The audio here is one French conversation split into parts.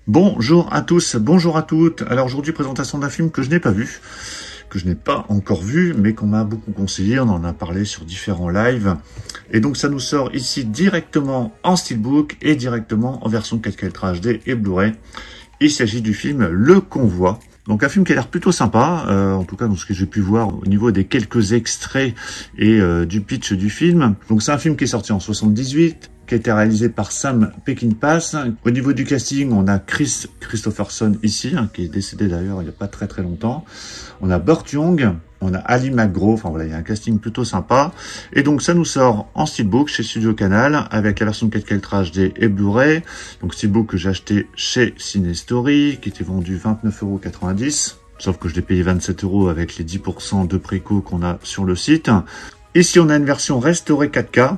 Bonjour à tous, bonjour à toutes. Alors aujourd'hui, présentation d'un film que je n'ai pas vu, que je n'ai pas encore vu, mais qu'on m'a beaucoup conseillé. On en a parlé sur différents lives. Et donc ça nous sort ici directement en steelbook et directement en version 4K Ultra HD et Blu-ray. Il s'agit du film Le Convoi. Donc un film qui a l'air plutôt sympa, en tout cas dans ce que j'ai pu voir au niveau des quelques extraits et du pitch du film. Donc c'est un film qui est sorti en 78, qui a été réalisé par Sam Peckinpah. Au niveau du casting, on a Kris Kristofferson ici, qui est décédé d'ailleurs il n'y a pas très longtemps. On a Burt Young, on a Ali McGraw, enfin voilà, il y a un casting plutôt sympa. Et donc ça nous sort en steelbook chez Studio Canal, avec la version 4K Ultra HD et Blu-ray. Donc steelbook que j'ai acheté chez Cinestory, qui était vendu 29,90 €. Sauf que je l'ai payé 27 € avec les 10% de préco qu'on a sur le site. Ici, on a une version restaurée 4K.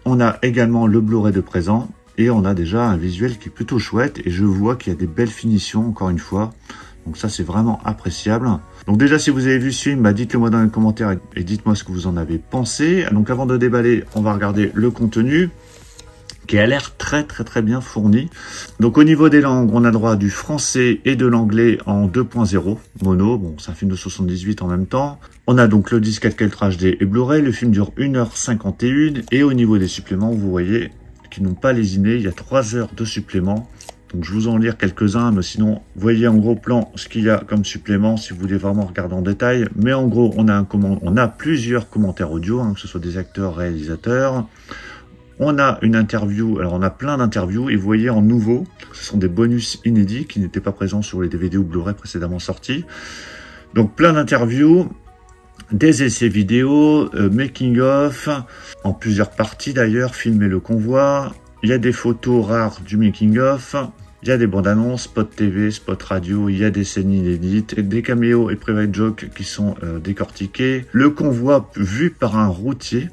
On a également le Blu-ray de présent et on a déjà un visuel qui est plutôt chouette et je vois qu'il y a des belles finitions encore une fois. Donc ça, c'est vraiment appréciable. Donc déjà, si vous avez vu ce film, dites-le moi dans les commentaires et dites-moi ce que vous en avez pensé. Donc avant de déballer, on va regarder le contenu qui a l'air très bien fourni. Donc au niveau des langues, on a droit du français et de l'anglais en 2.0 mono. Bon, c'est un film de 78 en même temps. On a donc le disque 4K Ultra HD et Blu-ray. Le film dure 1h51 et au niveau des suppléments, vous voyez qu'ils n'ont pas lésiné. Il y a 3 heures de suppléments. Donc je vous en lire quelques-uns, mais sinon, vous voyez en gros plan ce qu'il y a comme supplément si vous voulez vraiment regarder en détail. Mais en gros, on a plusieurs commentaires audio, que ce soit des acteurs, réalisateurs. On a une interview, alors on a plein d'interviews et vous voyez en nouveau, ce sont des bonus inédits qui n'étaient pas présents sur les DVD ou Blu-ray précédemment sortis. Donc plein d'interviews, des essais vidéo, making of, en plusieurs parties d'ailleurs, filmer le convoi. Il y a des photos rares du making of, il y a des bandes annonces, spot TV, spot radio, il y a des scènes inédites, des caméos et private jokes qui sont décortiqués. Le convoi vu par un routier.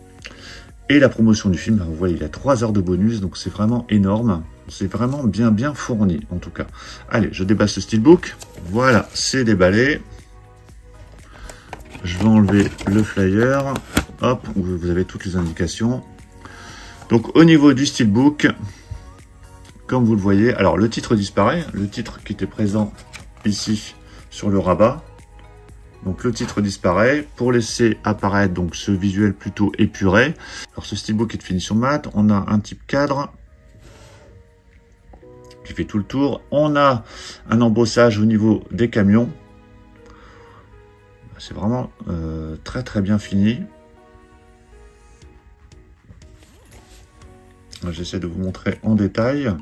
Et la promotion du film, vous voyez, il y a 3 heures de bonus, donc c'est vraiment énorme. C'est vraiment bien fourni, en tout cas. Allez, je déballe ce steelbook. Voilà, c'est déballé. Je vais enlever le flyer. Hop, vous avez toutes les indications. Donc, au niveau du steelbook, comme vous le voyez, alors le titre disparaît. Le titre qui était présent ici sur le rabat. Donc le titre disparaît pour laisser apparaître donc ce visuel plutôt épuré. Alors ce steelbook est de finition mat. On a un type cadre qui fait tout le tour. On a un embossage au niveau des camions. C'est vraiment très bien fini. J'essaie de vous montrer en détail.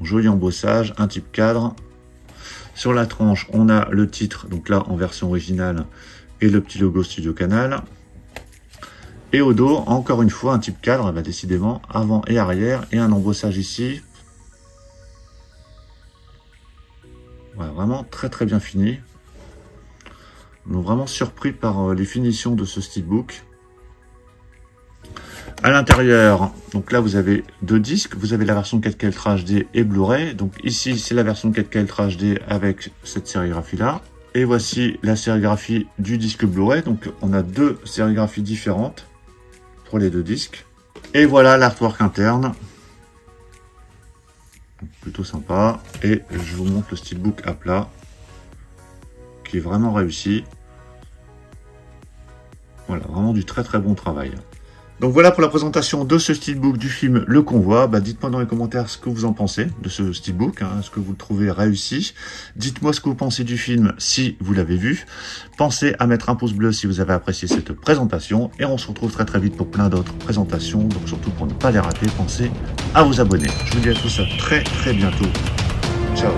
Joli embossage, un type cadre. Sur la tranche, on a le titre, donc là en version originale, et le petit logo Studio Canal. Et au dos, encore une fois, un type cadre, décidément, avant et arrière, et un embossage ici. Voilà, vraiment très bien fini. On est vraiment surpris par les finitions de ce steelbook. À l'intérieur, donc là vous avez 2 disques, vous avez la version 4K Ultra HD et Blu-ray. Donc ici c'est la version 4K Ultra HD avec cette sérigraphie là. Et voici la sérigraphie du disque Blu-ray. Donc on a 2 sérigraphies différentes pour les 2 disques. Et voilà l'artwork interne. Donc, plutôt sympa. Et je vous montre le steelbook à plat, qui est vraiment réussi. Voilà, vraiment du très bon travail. Donc voilà pour la présentation de ce steelbook du film Le Convoi. Dites-moi dans les commentaires ce que vous en pensez de ce steelbook, est-ce que vous le trouvez réussi. Dites-moi ce que vous pensez du film si vous l'avez vu. Pensez à mettre un pouce bleu si vous avez apprécié cette présentation. Et on se retrouve très vite pour plein d'autres présentations. Donc surtout pour ne pas les rater, pensez à vous abonner. Je vous dis à tous à très bientôt. Ciao.